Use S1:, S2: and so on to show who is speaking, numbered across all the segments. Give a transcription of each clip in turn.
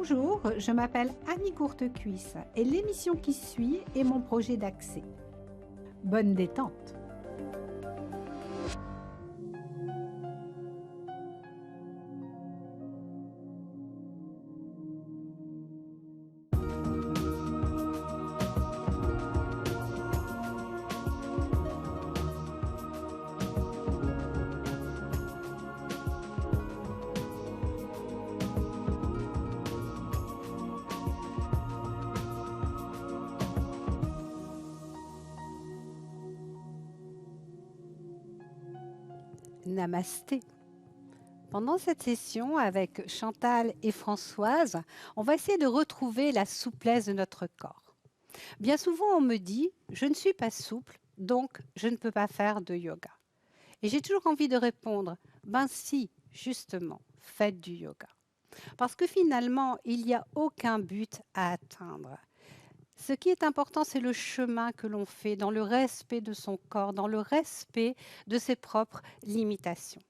S1: Bonjour, je m'appelle Annie Courtecuisse et l'émission qui suit est mon projet d'accès. Bonne détente. Namasté. Pendant cette session avec Chantal et Françoise, on va essayer de retrouver la souplesse de notre corps. Bien souvent, on me dit « je ne suis pas souple, donc je ne peux pas faire de yoga ». Et j'ai toujours envie de répondre « ben si, justement, faites du yoga ». Parce que finalement, il n'y a aucun but à atteindre. Ce qui est important, c'est le chemin que l'on fait dans le respect de son corps, dans le respect de ses propres limitations.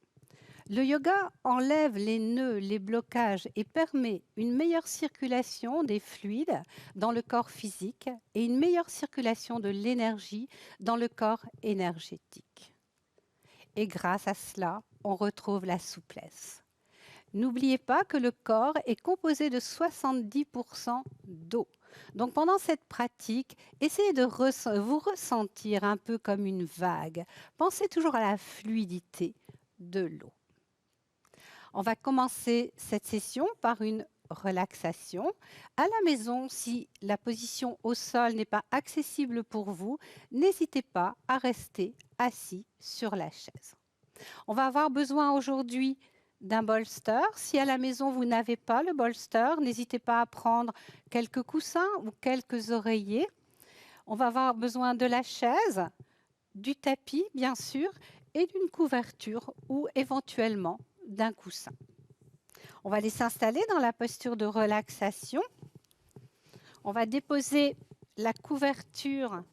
S1: Le yoga enlève les nœuds, les blocages et permet une meilleure circulation des fluides dans le corps physique et une meilleure circulation de l'énergie dans le corps énergétique. Et grâce à cela, on retrouve la souplesse. N'oubliez pas que le corps est composé de 70% d'eau. Donc pendant cette pratique, essayez de vous ressentir un peu comme une vague. Pensez toujours à la fluidité de l'eau. On va commencer cette session par une relaxation. À la maison, si la position au sol n'est pas accessible pour vous, n'hésitez pas à rester assis sur la chaise. On va avoir besoin aujourd'hui d'un bolster. Si à la maison vous n'avez pas le bolster, n'hésitez pas à prendre quelques coussins ou quelques oreillers. On va avoir besoin de la chaise, du tapis bien sûr, et d'une couverture ou éventuellement d'un coussin. On va aller s'installer dans la posture de relaxation. On va déposer la couverture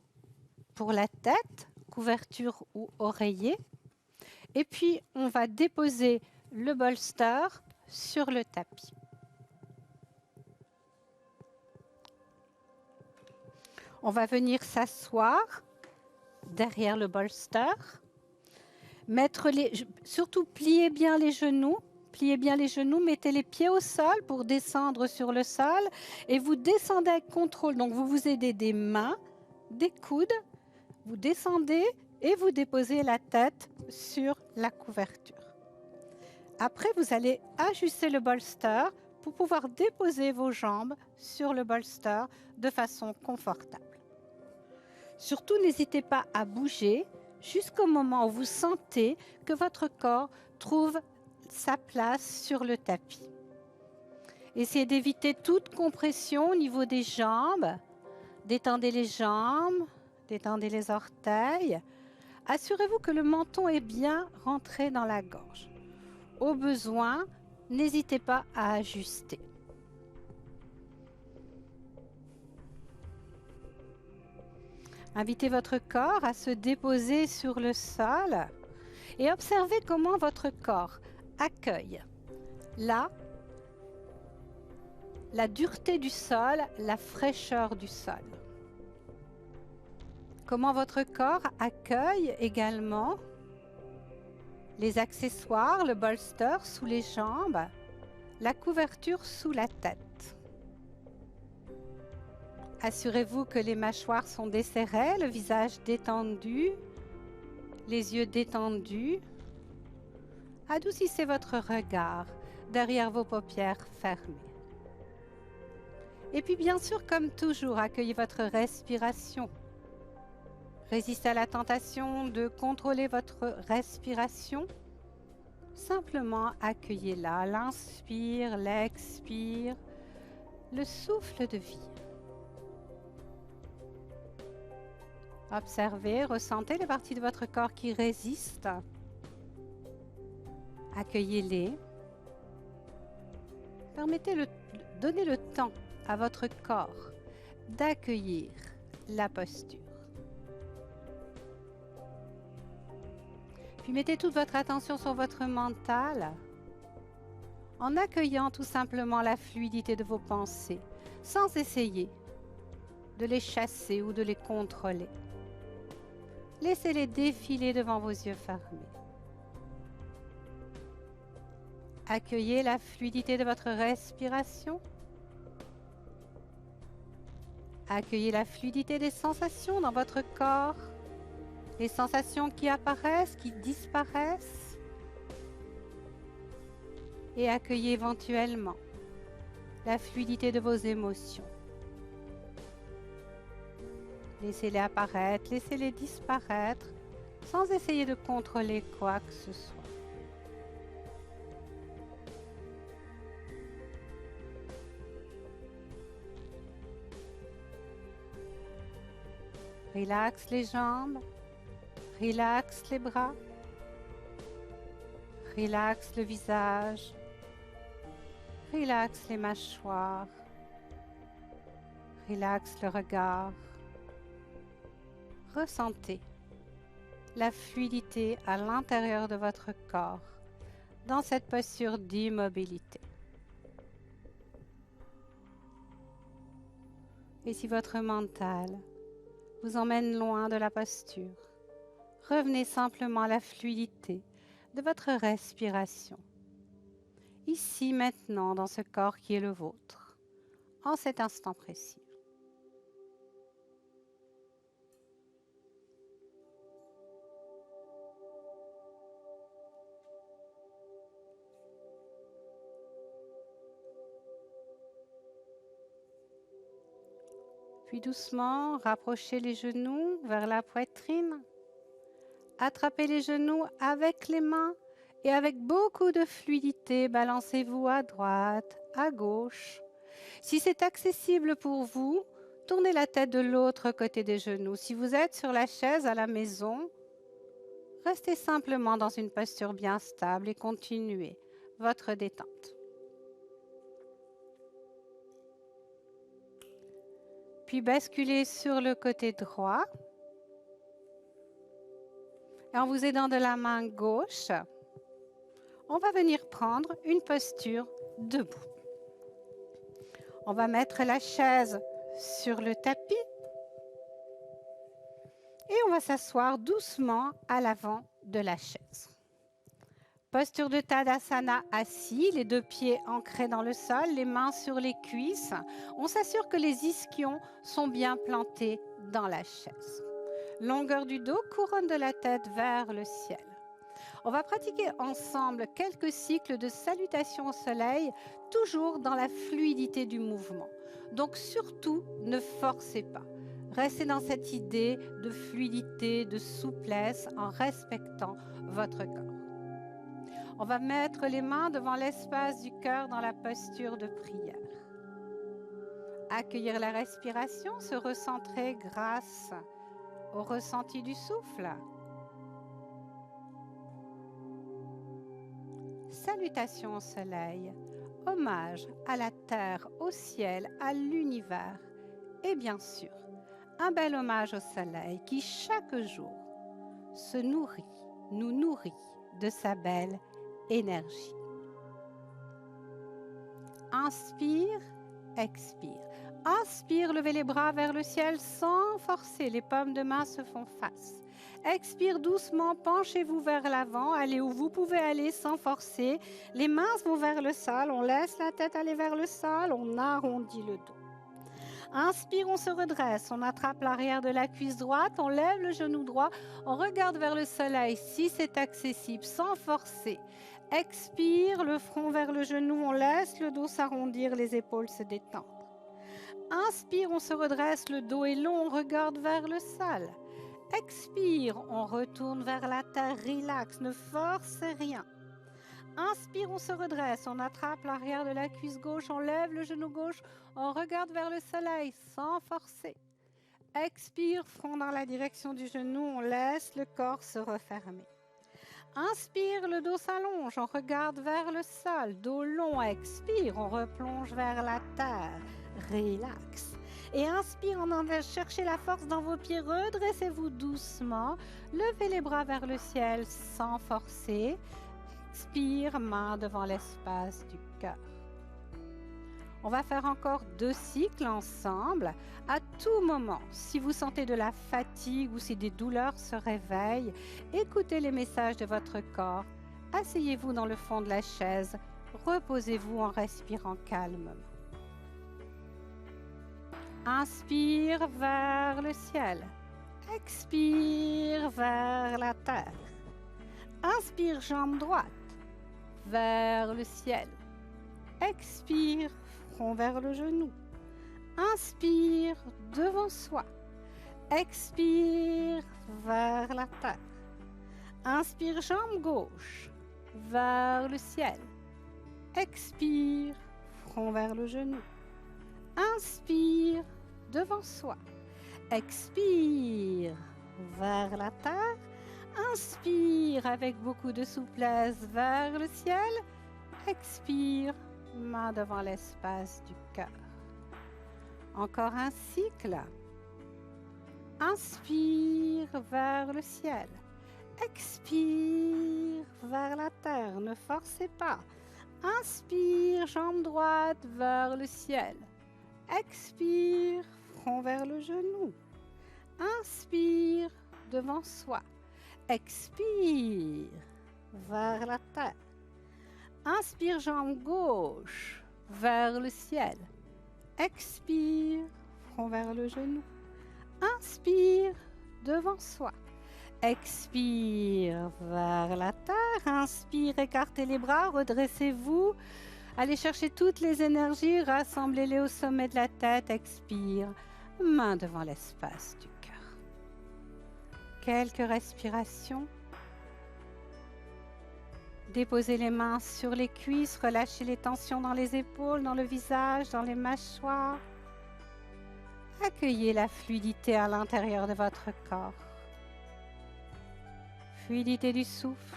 S1: pour la tête, couverture ou oreiller. Et puis, on va déposer le bolster sur le tapis. On va venir s'asseoir derrière le bolster. Surtout, pliez bien les genoux. Pliez bien les genoux, mettez les pieds au sol pour descendre sur le sol. Et vous descendez avec contrôle. Donc, vous vous aidez des mains, des coudes. Vous descendez et vous déposez la tête sur la couverture. Après, vous allez ajuster le bolster pour pouvoir déposer vos jambes sur le bolster de façon confortable. Surtout, n'hésitez pas à bouger jusqu'au moment où vous sentez que votre corps trouve sa place sur le tapis. Essayez d'éviter toute compression au niveau des jambes. Détendez les jambes, détendez les orteils. Assurez-vous que le menton est bien rentré dans la gorge. Au besoin, n'hésitez pas à ajuster. Invitez votre corps à se déposer sur le sol et observez comment votre corps accueille la dureté du sol, la fraîcheur du sol. Comment votre corps accueille également les accessoires, le bolster sous les jambes, la couverture sous la tête. Assurez-vous que les mâchoires sont desserrées, le visage détendu, les yeux détendus. Adoucissez votre regard derrière vos paupières fermées. Et puis bien sûr, comme toujours, accueillez votre respiration. Résistez à la tentation de contrôler votre respiration. Simplement accueillez-la, l'inspire, l'expire, le souffle de vie. Observez, ressentez les parties de votre corps qui résistent. Accueillez-les. Donnez le temps à votre corps d'accueillir la posture. Puis mettez toute votre attention sur votre mental. en accueillant tout simplement la fluidité de vos pensées, sans essayer de les chasser ou de les contrôler. Laissez-les défiler devant vos yeux fermés. Accueillez la fluidité de votre respiration. Accueillez la fluidité des sensations dans votre corps, les sensations qui apparaissent, qui disparaissent. Et accueillez éventuellement la fluidité de vos émotions. Laissez-les apparaître, laissez-les disparaître, sans essayer de contrôler quoi que ce soit. Relaxe les jambes, relaxe les bras, relaxe le visage, relaxe les mâchoires, relaxe le regard. Ressentez la fluidité à l'intérieur de votre corps dans cette posture d'immobilité. Et si votre mental vous emmène loin de la posture, revenez simplement à la fluidité de votre respiration, ici maintenant dans ce corps qui est le vôtre, en cet instant précis. Puis doucement, rapprochez les genoux vers la poitrine. Attrapez les genoux avec les mains et avec beaucoup de fluidité, balancez-vous à droite, à gauche. Si c'est accessible pour vous, tournez la tête de l'autre côté des genoux. Si vous êtes sur la chaise à la maison, restez simplement dans une posture bien stable et continuez votre détente. Puis basculez sur le côté droit. Et en vous aidant de la main gauche, on va venir prendre une posture debout. On va mettre la chaise sur le tapis et on va s'asseoir doucement à l'avant de la chaise. Posture de Tadasana assis, les deux pieds ancrés dans le sol, les mains sur les cuisses. On s'assure que les ischions sont bien plantés dans la chaise. Longueur du dos, couronne de la tête vers le ciel. On va pratiquer ensemble quelques cycles de salutation au soleil, toujours dans la fluidité du mouvement. Donc surtout, ne forcez pas. Restez dans cette idée de fluidité, de souplesse, en respectant votre corps. On va mettre les mains devant l'espace du cœur dans la posture de prière. Accueillir la respiration, se recentrer grâce au ressenti du souffle. Salutations au soleil, hommage à la terre, au ciel, à l'univers et bien sûr, un bel hommage au soleil qui chaque jour nous nourrit de sa belle énergie. Inspire, expire. Inspire, levez les bras vers le ciel sans forcer, les paumes de main se font face. Expire doucement, penchez-vous vers l'avant, allez où vous pouvez aller sans forcer. Les mains vont vers le sol, on laisse la tête aller vers le sol, on arrondit le dos. Inspire, on se redresse, on attrape l'arrière de la cuisse droite, on lève le genou droit, on regarde vers le soleil si c'est accessible, sans forcer. Expire, le front vers le genou, on laisse le dos s'arrondir, les épaules se détendre. Inspire, on se redresse, le dos est long, on regarde vers le sol. Expire, on retourne vers la terre, relax, ne force rien. Inspire, on se redresse, on attrape l'arrière de la cuisse gauche, on lève le genou gauche, on regarde vers le soleil sans forcer. Expire, front dans la direction du genou, on laisse le corps se refermer. Inspire, le dos s'allonge, on regarde vers le sol, dos long, expire, on replonge vers la terre, relax. Et inspire, on en va chercher la force dans vos pieds, redressez-vous doucement, levez les bras vers le ciel sans forcer. Expire, main devant l'espace du cœur. On va faire encore 2 cycles ensemble. À tout moment, si vous sentez de la fatigue ou si des douleurs se réveillent, écoutez les messages de votre corps. Asseyez-vous dans le fond de la chaise. Reposez-vous en respirant calmement. Inspire vers le ciel. Expire vers la terre. Inspire, jambe droite, vers le ciel. Expire, front vers le genou. Inspire, devant soi. Expire, vers la terre. Inspire, jambe gauche, vers le ciel. Expire, front vers le genou. Inspire, devant soi. Expire, vers la terre. Inspire avec beaucoup de souplesse vers le ciel. Expire, main devant l'espace du cœur. Encore un cycle. Inspire vers le ciel. Expire vers la terre. Ne forcez pas. Inspire, jambe droite vers le ciel. Expire, front vers le genou. Inspire, devant soi. Expire, vers la terre. Inspire, jambe gauche, vers le ciel. Expire, front vers le genou. Inspire, devant soi. Expire, vers la terre. Inspire, écartez les bras, redressez-vous. Allez chercher toutes les énergies, rassemblez-les au sommet de la tête. Expire, main devant l'espace du cœur. Quelques respirations. Déposez les mains sur les cuisses, relâchez les tensions dans les épaules, dans le visage, dans les mâchoires. Accueillez la fluidité à l'intérieur de votre corps. Fluidité du souffle,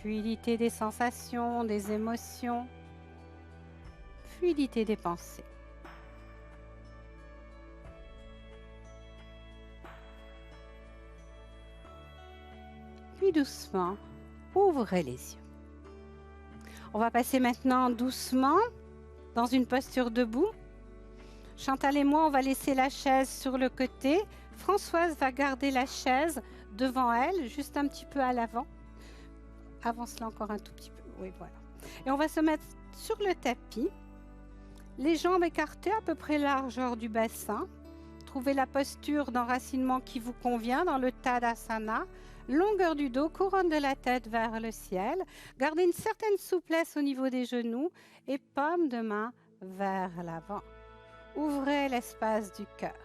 S1: fluidité des sensations, des émotions, fluidité des pensées. Puis doucement, ouvrez les yeux. On va passer maintenant doucement dans une posture debout. Chantal et moi, on va laisser la chaise sur le côté. Françoise va garder la chaise devant elle, juste un petit peu à l'avant. Avance-la encore un tout petit peu. Oui, voilà. Et on va se mettre sur le tapis. Les jambes écartées à peu près largeur du bassin. Trouvez la posture d'enracinement qui vous convient dans le Tadasana. Longueur du dos, couronne de la tête vers le ciel. Gardez une certaine souplesse au niveau des genoux et paume de main vers l'avant. Ouvrez l'espace du cœur.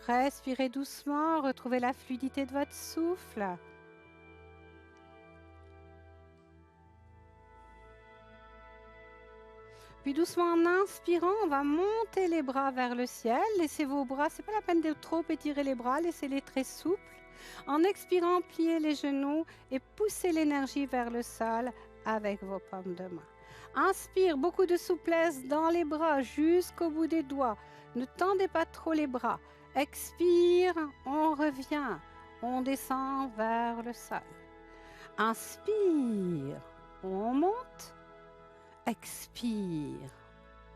S1: Respirez doucement, retrouvez la fluidité de votre souffle. Puis doucement en inspirant, on va monter les bras vers le ciel. Laissez vos bras, c'est pas la peine de trop étirer les bras, laissez-les très souples. En expirant, pliez les genoux et poussez l'énergie vers le sol avec vos paumes de main. Inspire, beaucoup de souplesse dans les bras jusqu'au bout des doigts. Ne tendez pas trop les bras. Expire, on revient, on descend vers le sol. Inspire, on monte. Expire,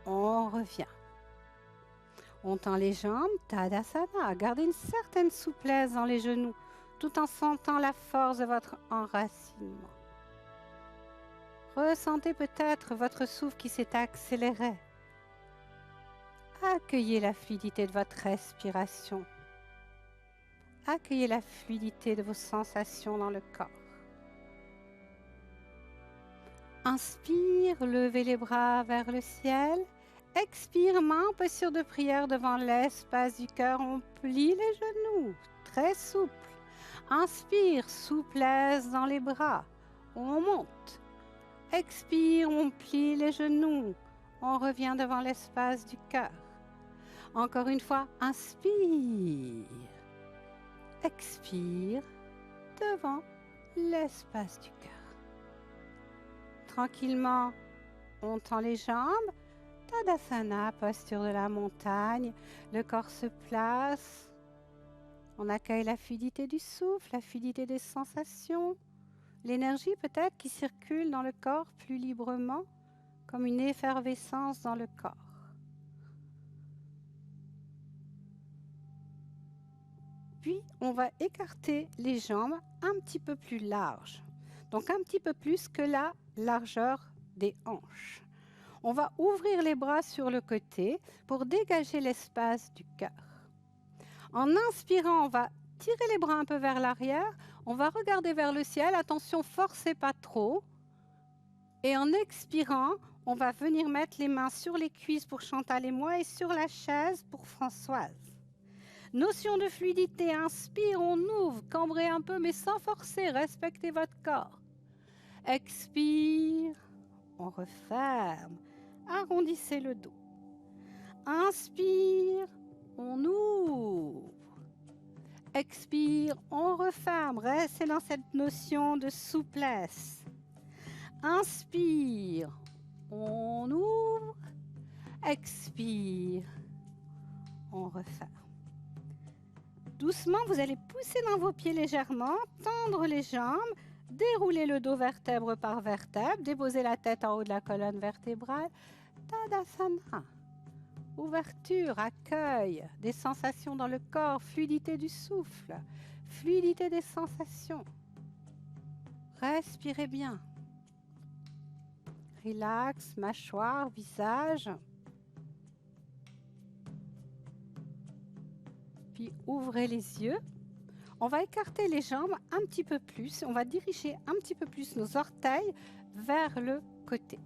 S1: on revient. On tend les jambes, Tadasana. Gardez une certaine souplesse dans les genoux, tout en sentant la force de votre enracinement. Ressentez peut-être votre souffle qui s'est accéléré. Accueillez la fluidité de votre respiration. Accueillez la fluidité de vos sensations dans le corps. Inspire, levez les bras vers le ciel. Expire, main en posture de prière devant l'espace du cœur. On plie les genoux, très souple. Inspire, souplesse dans les bras. On monte. Expire, on plie les genoux. On revient devant l'espace du cœur. Encore une fois, inspire. Expire, devant l'espace du cœur. Tranquillement, on tend les jambes. Tadasana, posture de la montagne. Le corps se place. On accueille la fluidité du souffle, la fluidité des sensations. L'énergie peut-être qui circule dans le corps plus librement, comme une effervescence dans le corps. Puis, on va écarter les jambes un petit peu plus larges, donc un petit peu plus que la largeur des hanches. On va ouvrir les bras sur le côté pour dégager l'espace du cœur. En inspirant, on va tirer les bras un peu vers l'arrière, on va regarder vers le ciel, attention, forcez pas trop. Et en expirant, on va venir mettre les mains sur les cuisses pour Chantal et moi et sur la chaise pour Françoise. Notion de fluidité, inspire, on ouvre, cambrez un peu mais sans forcer, respectez votre corps. Expire, on referme, arrondissez le dos. Inspire, on ouvre. Expire, on referme, restez dans cette notion de souplesse. Inspire, on ouvre. Expire, on referme. Doucement, vous allez pousser dans vos pieds légèrement, tendre les jambes, dérouler le dos vertèbre par vertèbre, déposer la tête en haut de la colonne vertébrale. Tadasana. Ouverture, accueil, des sensations dans le corps, fluidité du souffle, fluidité des sensations. Respirez bien. Relax, mâchoire, visage. Puis ouvrez les yeux. On va écarter les jambes un petit peu plus. On va diriger un petit peu plus nos orteils vers le côté.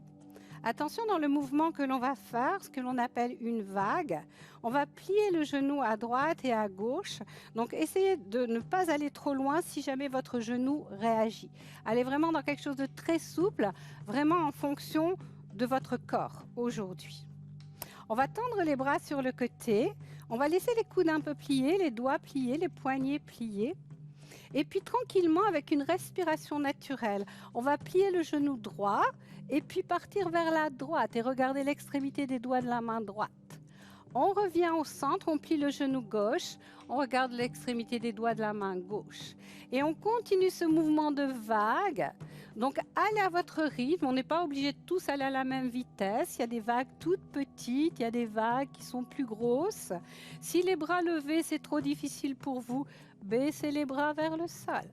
S1: Attention dans le mouvement que l'on va faire, ce que l'on appelle une vague. On va plier le genou à droite et à gauche. Donc, essayez de ne pas aller trop loin si jamais votre genou réagit. Allez vraiment dans quelque chose de très souple, vraiment en fonction de votre corps aujourd'hui. On va tendre les bras sur le côté. On va laisser les coudes un peu pliés, les doigts pliés, les poignets pliés. Et puis tranquillement, avec une respiration naturelle, on va plier le genou droit et puis partir vers la droite et regarder l'extrémité des doigts de la main droite. On revient au centre, on plie le genou gauche, on regarde l'extrémité des doigts de la main gauche. Et on continue ce mouvement de vague. Donc, allez à votre rythme, on n'est pas obligé de tous aller à la même vitesse. Il y a des vagues toutes petites, il y a des vagues qui sont plus grosses. Si les bras levés, c'est trop difficile pour vous, baissez les bras vers le sol.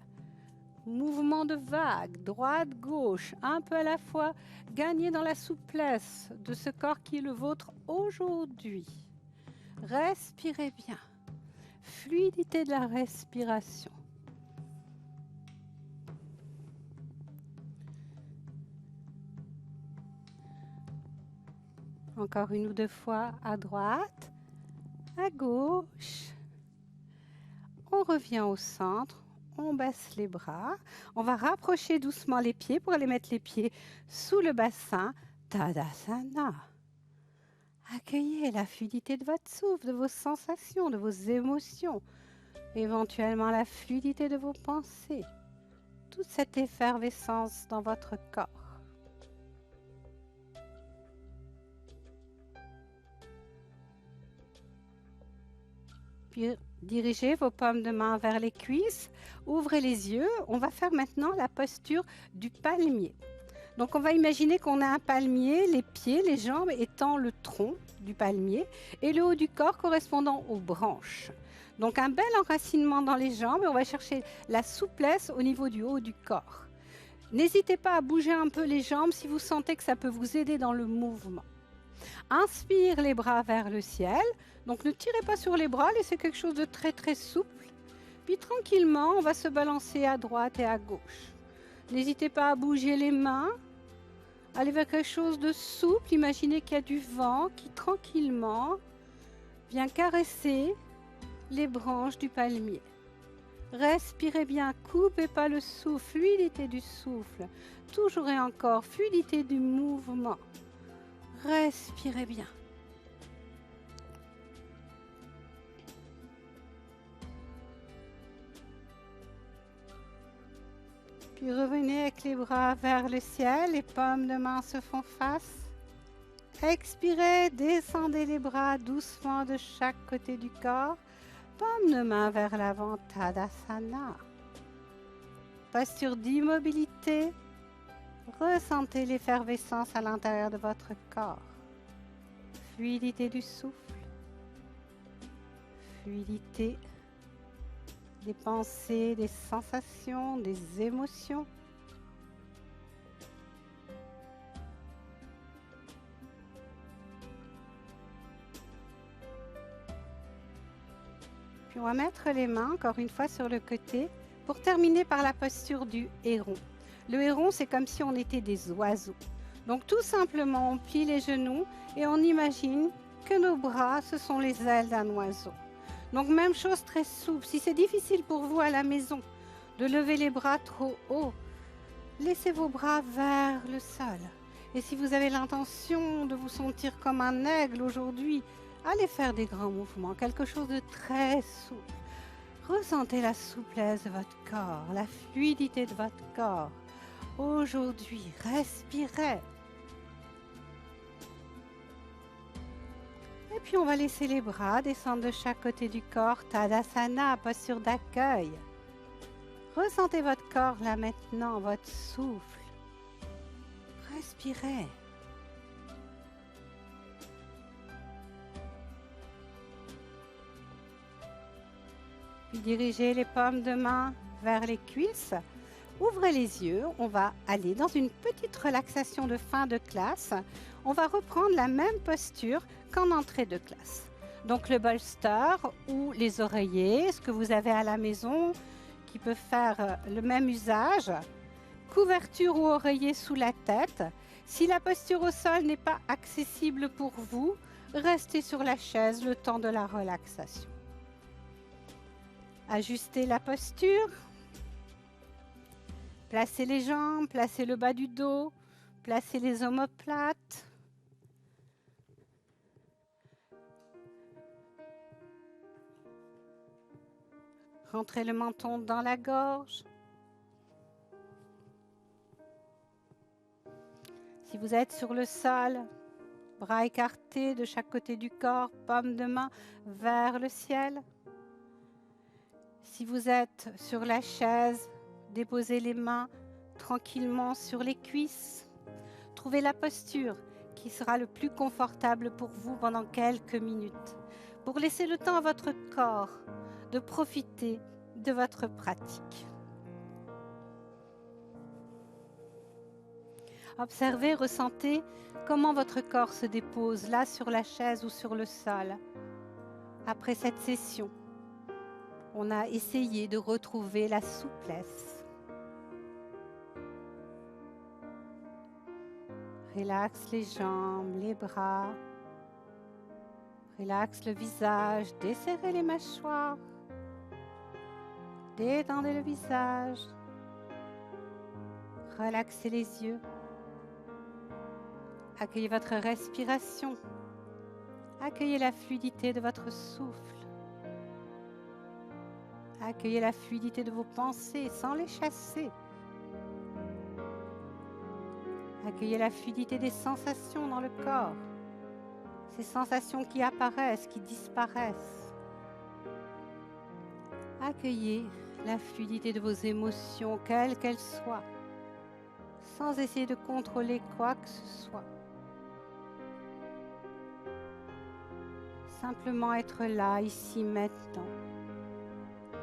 S1: Mouvement de vague, droite, gauche, un peu à la fois. Gagnez dans la souplesse de ce corps qui est le vôtre aujourd'hui. Respirez bien. Fluidité de la respiration. Encore une ou deux fois à droite, à gauche. On revient au centre, on baisse les bras. On va rapprocher doucement les pieds pour aller mettre les pieds sous le bassin. Tadasana. Accueillez la fluidité de votre souffle, de vos sensations, de vos émotions. Éventuellement la fluidité de vos pensées. Toute cette effervescence dans votre corps. Puis dirigez vos paumes de main vers les cuisses, ouvrez les yeux. On va faire maintenant la posture du palmier. Donc on va imaginer qu'on a un palmier, les pieds, les jambes étant le tronc du palmier et le haut du corps correspondant aux branches. Donc un bel enracinement dans les jambes et on va chercher la souplesse au niveau du haut du corps. N'hésitez pas à bouger un peu les jambes si vous sentez que ça peut vous aider dans le mouvement. Inspire les bras vers le ciel. Donc ne tirez pas sur les bras, laissez quelque chose de très très souple. Puis tranquillement, on va se balancer à droite et à gauche. N'hésitez pas à bouger les mains. Allez vers quelque chose de souple. Imaginez qu'il y a du vent qui tranquillement vient caresser les branches du palmier. Respirez bien, coupez pas le souffle, fluidité du souffle. Toujours et encore, fluidité du mouvement. Respirez bien. Puis revenez avec les bras vers le ciel, les paumes de main se font face. Expirez, descendez les bras doucement de chaque côté du corps. Paumes de main vers l'avant, Tadasana. posture d'immobilité. Ressentez l'effervescence à l'intérieur de votre corps. Fluidité du souffle. Fluidité des pensées, des sensations, des émotions. Puis on va mettre les mains encore une fois sur le côté pour terminer par la posture du héron. Le héron, c'est comme si on était des oiseaux. Donc tout simplement, on plie les genoux et on imagine que nos bras, ce sont les ailes d'un oiseau. Donc même chose très souple. Si c'est difficile pour vous à la maison de lever les bras trop haut, laissez vos bras vers le sol. Et si vous avez l'intention de vous sentir comme un aigle aujourd'hui, allez faire des grands mouvements, quelque chose de très souple. Ressentez la souplesse de votre corps, la fluidité de votre corps. Aujourd'hui, respirez. Et puis on va laisser les bras descendre de chaque côté du corps, Tadasana, posture d'accueil. Ressentez votre corps là maintenant, votre souffle. Respirez. Puis dirigez les paumes de main vers les cuisses. Ouvrez les yeux, on va aller dans une petite relaxation de fin de classe. On va reprendre la même posture qu'en entrée de classe. Donc le bolster ou les oreillers, ce que vous avez à la maison qui peut faire le même usage. Couverture ou oreiller sous la tête. Si la posture au sol n'est pas accessible pour vous, restez sur la chaise le temps de la relaxation. Ajustez la posture. Placez les jambes, placez le bas du dos, placez les omoplates. Rentrez le menton dans la gorge. Si vous êtes sur le sol, bras écartés de chaque côté du corps, paume de main vers le ciel. Si vous êtes sur la chaise, déposez les mains tranquillement sur les cuisses. Trouvez la posture qui sera le plus confortable pour vous pendant quelques minutes, pour laisser le temps à votre corps de profiter de votre pratique. Observez, ressentez comment votre corps se dépose là sur la chaise ou sur le sol. Après cette session, on a essayé de retrouver la souplesse. Relaxe les jambes, les bras. Relaxe le visage, desserrez les mâchoires. Détendez le visage. Relaxez les yeux. Accueillez votre respiration. Accueillez la fluidité de votre souffle. Accueillez la fluidité de vos pensées sans les chasser. Accueillez la fluidité des sensations dans le corps. Ces sensations qui apparaissent, qui disparaissent. Accueillez la fluidité de vos émotions, quelles qu'elles soient, sans essayer de contrôler quoi que ce soit. Simplement être là, ici, maintenant,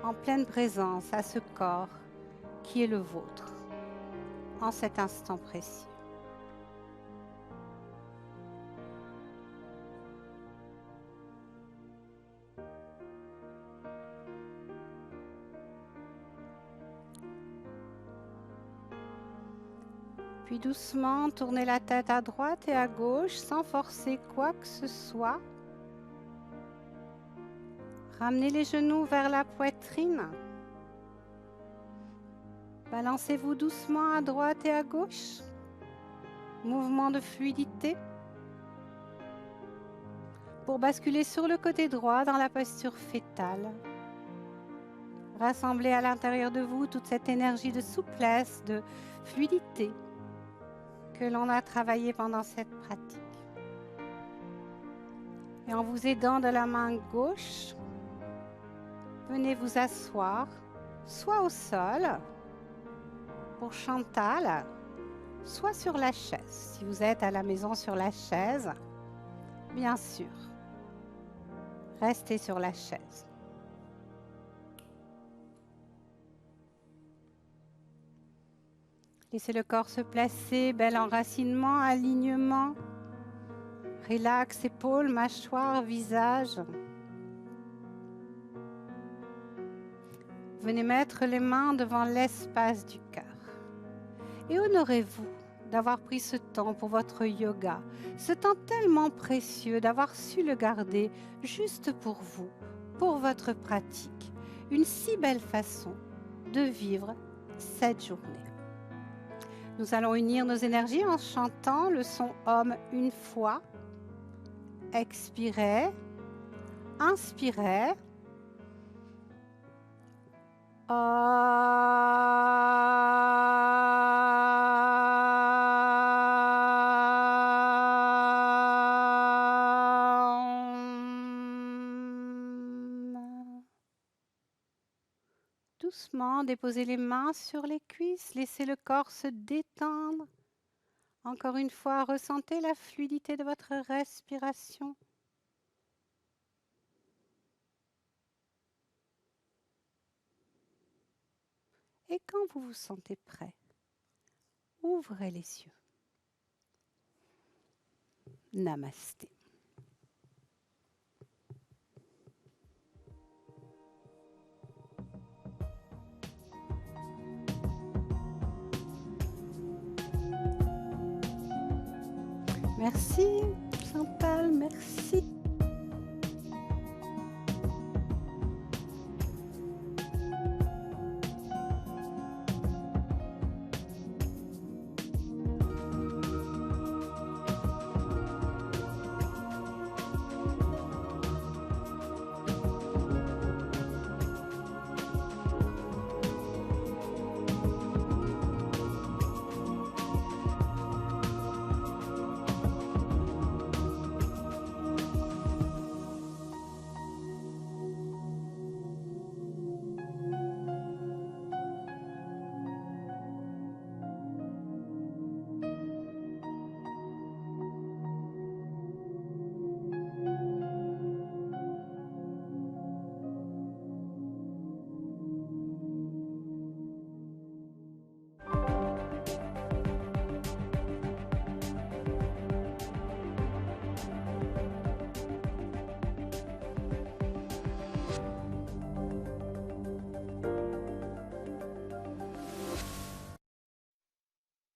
S1: en pleine présence à ce corps qui est le vôtre, en cet instant précieux. Puis doucement, tournez la tête à droite et à gauche sans forcer quoi que ce soit. Ramenez les genoux vers la poitrine. Balancez-vous doucement à droite et à gauche. Mouvement de fluidité. Pour basculer sur le côté droit dans la posture fétale. Rassemblez à l'intérieur de vous toute cette énergie de souplesse, de fluidité que l'on a travaillé pendant cette pratique. Et en vous aidant de la main gauche, venez vous asseoir, soit au sol, Pour Chantal, soit sur la chaise. Si vous êtes à la maison sur la chaise, bien sûr, restez sur la chaise. Laissez le corps se placer, bel enracinement, alignement. Relax, épaules, mâchoire, visage. Venez mettre les mains devant l'espace du cœur. Et honorez-vous d'avoir pris ce temps pour votre yoga, ce temps tellement précieux, d'avoir su le garder juste pour vous, pour votre pratique. Une si belle façon de vivre cette journée. Nous allons unir nos énergies en chantant le son Om une fois. Expirez, inspirez. Doucement, déposez les mains sur les cuisses, laissez le corps se détendre. Encore une fois, ressentez la fluidité de votre respiration. Et quand vous vous sentez prêt, ouvrez les yeux. Namasté. Merci Chantal, merci.